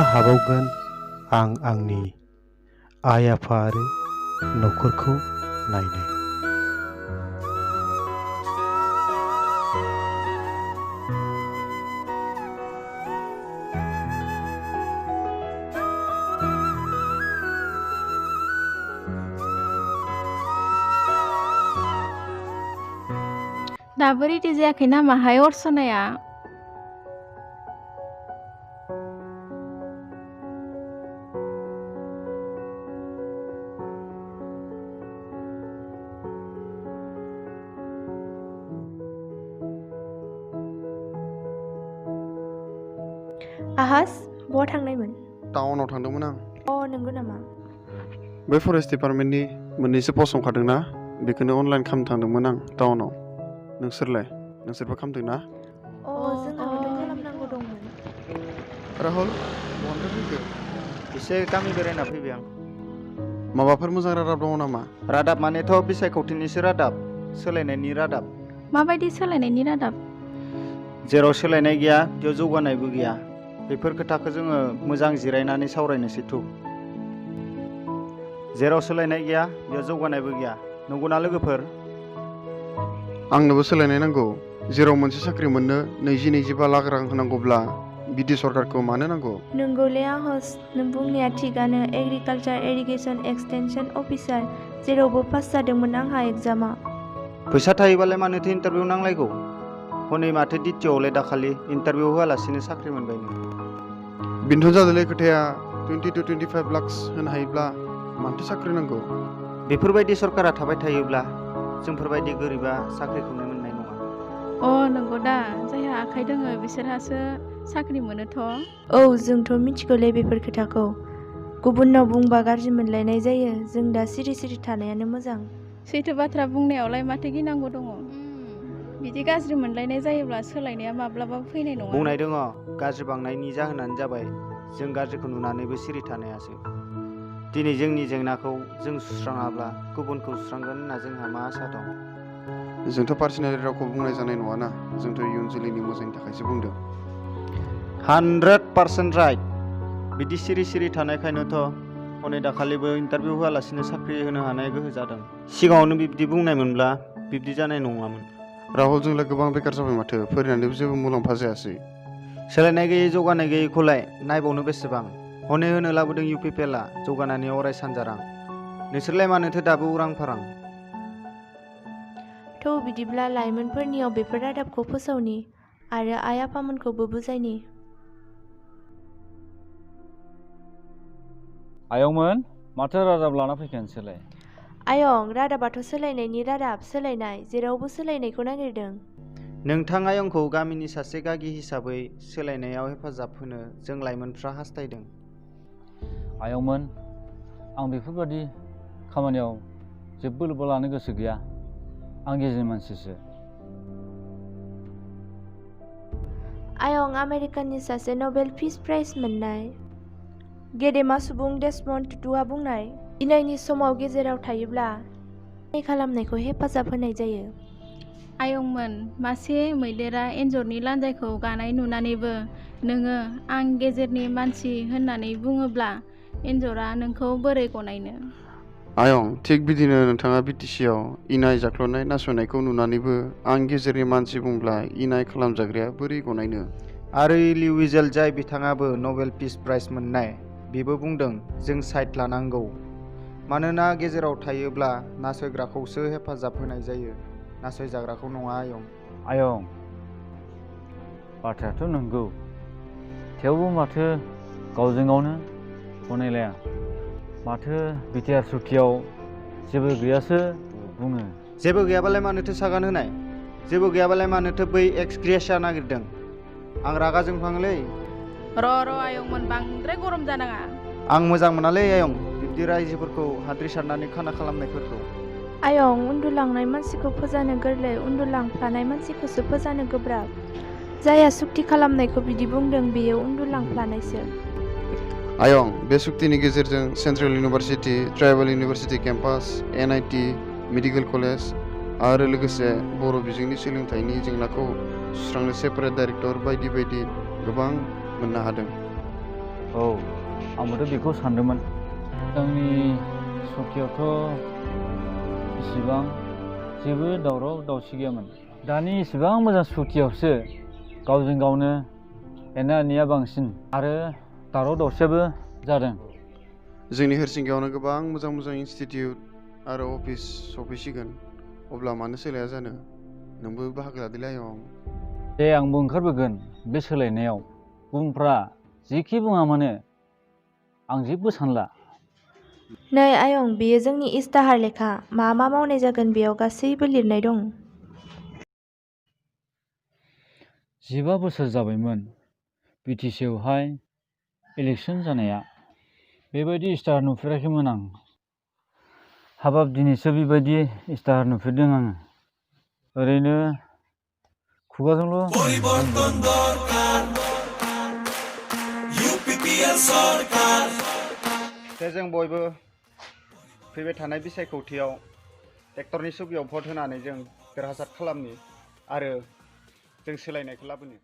हाबावगोन आं आंनि आइ आफा आरो न'खरखौ नायनो। दाबो रेडि जायाखै नामाहाय अर्चनाया? आहास बहा थांनायमोन? टाउनाव थांदोंमोन आं। नंगौ नामा? बै फरेस्ट डिपार्टमेन्टनि मोननैसो पस्ट ओंखारदोंना, बेखौनो अनलाइन खालामनो थांदोंमोन आं टाउनाव। नोंसोरलाय? नोंसोरबो खालामदों ना? जोंहाबोथ' खालामनांगौ दंमोन। राहुल, बहानिफ्राय फैखो? एसे गामि बेरायना फैबाय आं। माबाफोर मोजां रादाब दङ नामा? रादाब मानेथ' बिसायख'थिनिसो रादाब, सोलायनायनि रादाब। माबायदि सोलायनायनि रादाब? जेराव सोलायनाय गैया बेयाव जौगानायबो गैया। बेफोर खोथाखौ जोङो मोजां जिरायनानै सावरायनोसै थु। जेराव सोलायनाय गैया बेयाव जौगानायबो गैया, नंगौना लोगोफोर? आंनोबो सोलायनाय नांगौ। जेराव मोनसे साख्रि मोननो 20-25 लाख रां होनांगौब्ला बिदि सरकारखौ मानो नांगौ? नंगौले आहास, नों बुंनाया थिगानो। एग्रिकालचार इरिगेसन एक्सटेनसन अफिसार जेरावबो पास जादोंमोन आंहा एग्जामा। फैसा थायोबालाय मानोथो इन्टारभिउ नांलायगौ? हनै माथो डिटिअआवलाय दाखालि इन्टारभिउ होआलासिनो साख्रि मोनबायनो। बेनोथ' जादोंलै खोथाया। 20-25 लाख होनो हायोब्ला मानोथो साख्रि नांगौ? बेफोरबायदि सरकारा थाबाय थायोब्ला जोंफोरबायदि गोरिबा साख्रिखौनो मोननाय नङा। नंगौ दा, जायहा आखाइ दोङो बिसोरहासो साख्रि मोनोथ'। जोंथ' मिथिगौलै बेफोर खोथाखौ। गुबुननाव बुंबा गाज्रि मोनलायनाय जायो। जों दा सिरि सिरि थानायानो मोजां। सैथो बाथ्रा बुंनायावलाय माथो गिनांगौ दङ? बिदि गाज्रि मोनलायनाय जायोब्ला सोलायनाया माब्लाबाबो फैनाय नङा। बुंनाय दङ, गाज्रि बांनायनि जाहोनानो जाबाय जों गाज्रिखौ नुनानैबो सिरि थानायासो। दिनै जोंनि जेंनाखौ जों सुस्राङाब्ला गुबुनखौ सुस्रांगोन होनना जोंहा मा आसा दं? जोंथ' पार्सनेल रावखौ बुंनाय जानाय नङाना। जोंथ' इयुन जोलैनि मोजांनि थाखायसो बुंदों। 100% राइट। बिदि सिरि सिरि थानायखायनोथ' हनै दाखालिबो इन्टारभिउ होआलासिनो साख्रि होनो हानाय गोहो जादों। सिगाङावनो बिब्दि बुंनायमोनब्ला बिब्दि जानाय नङामोन। राहुल, जोंलाय गोबां बेकार जाबाय माथो। फरायनानैबो जेबो मुलाम्फा जायासै। सोलायनाय गैयै जौगानाय गैयैखौलाय नायबावनो बेसेबां? हनै होनो लाबोदों UPPLआ जौगानायनि अराय सानजारां। नोंसोरलाय मानोथो दाबो उरां फारां? बिदिब्ला लाइमोनफोरनियाव बेफोर रादाबखौ फोसावनि आरो आइ आफामोनखौबो बुजायनि। आयंमोन, माथो रादाब लाना फैखो नोंसोरलाय? आयं, रादाबाथ' सोलायनायनि रादाब। सोलायनाय, जेरावबो सोलायनायखौ नागिरदों। नोंथाङा आयंखौ गामिनि सासे गागि हिसाबै सोलायनायाव हेफाजाब होनो जों लाइमोनफ्रा हास्थायदों। आयंमोन, आं बेफोरबादि खामानियाव जेबो लोब्बा लानो गोसो गैया। आं गेजेरनि मानसिसो। आयं, आमेरिकानि सासे नबेल पिस प्राइज मोननाय गेदेमा सुबुं डेसमन्ड तुतुआ बुंनाय, इनायनि समाव गेजेराव थायोब्ला इनाय खालामनायखौ हेफाजाब होनाय जायो। आयंमोन, मासे मैदेरा एन्जरनि लान्जायखौ गानाय नुनानैबो नोङो आं गेजेरनि मानसि होननानै बुङोब्ला एन्जरा नोंखौ बोरै गनायनो? आयं, थिग बिदिनो नोंथाङा BTCआव इनाय जाख्ल'नाय नासयनायखौ नुनानैबो आं गेजेरनि मानसि बुंब्ला इनाय खालामजाग्राया बोरै गनायनो? आरो इलि विजेल, जाय बिथाङाबो नबेल पिस प्राइज मोननाय, बेबो बुंदों जों साइड लानांगौ। मानोना गेजेराव थायोब्ला नासयग्राखौसो हेफाजाब होनाय जायो, नासयजाग्राखौ नङा। आयं, बाथ्रायाथ' नंगौ। थेवबो माथो गावजों गावनो गनायलाया? माथो बिटिआर सुक्तियाव जेबो गैयासो बुङो। जेबो गैयाबालाय मानोथो सागान होनाय? जेबो गैयाबालाय मानोथो बै एक्सग्रेसिया नागिरदों? आं रागा जोंखाङोलै। र' आयंमोन, बांद्राय गरम जानाङा। आं मोजां मोनालै आयं बिब्दि रायजोफोरखौ हाद्रि सारनानै खाना खालामनायफोरखौ। आयं, उन्दुलांनाय मानसिखौ फोजानो गोरलै, उन्दुलांफ्लानाय मानसिखौसो फोजानो गोब्राब। जायहा सुक्ति खालामनायखौ बिदि बुंदों बेयो उन्दुलांफ्लानायसो। आयं, बे सुक्तिनि गेजेरजों central university, tribal university campus, NIT, medical college आरो लोगोसे बर' बिजोंनि सोलोंथाइनि जेंनाखौ सुस्रांनो सेपारेट डाइरेक्टर बायदि बायदि गोबां मोननो हादों। औ आंबोथ' बेखौ सानदोंमोन। जोंनि सखियावथ' इसिबां जेबो दावराव दावसि गैयामोन। दानि इसिबां मोजां सखियावसो गावजों गावनो एना एनिया बांसिन आरो दावराव दावसियाबो जादों। जोंनि हरसिंगायावनो गोबां मोजां मोजां इनस्टिटिउट आरो अफिस सफैसिगोन, अब्ला मानो सोलाया जानो? नोंबो बाहागो लादोलै आयं। दे आंबो ओंखारबोगोन बे सोलायनायाव। गुबुनफ्रा जेखि बुङा मानो आं जेबो सानला। नै आयं, बेयो जोंनि इस्ताहार लेखा। मा मा मावनाय जागोन बेयाव गासैबो लिरनाय दं। 15 बोसोर जाबायमोन BTCआवहाय इलेक्सन जानाया। बेबायदि इस्ताहार नुफेराखैमोन आं। हाबाब दिनैसो बेबायदि इस्ताहार नुफेरदों आङो। ओरैनो खुगाजोंल' दे जों बयबो फैबाय थानाय बिसायख'थियाव ट्रेक्टरनि सुबियाव भट होनानै जों देरहासार खालामनि आरो जों सोलायनायखौ लाबोनि।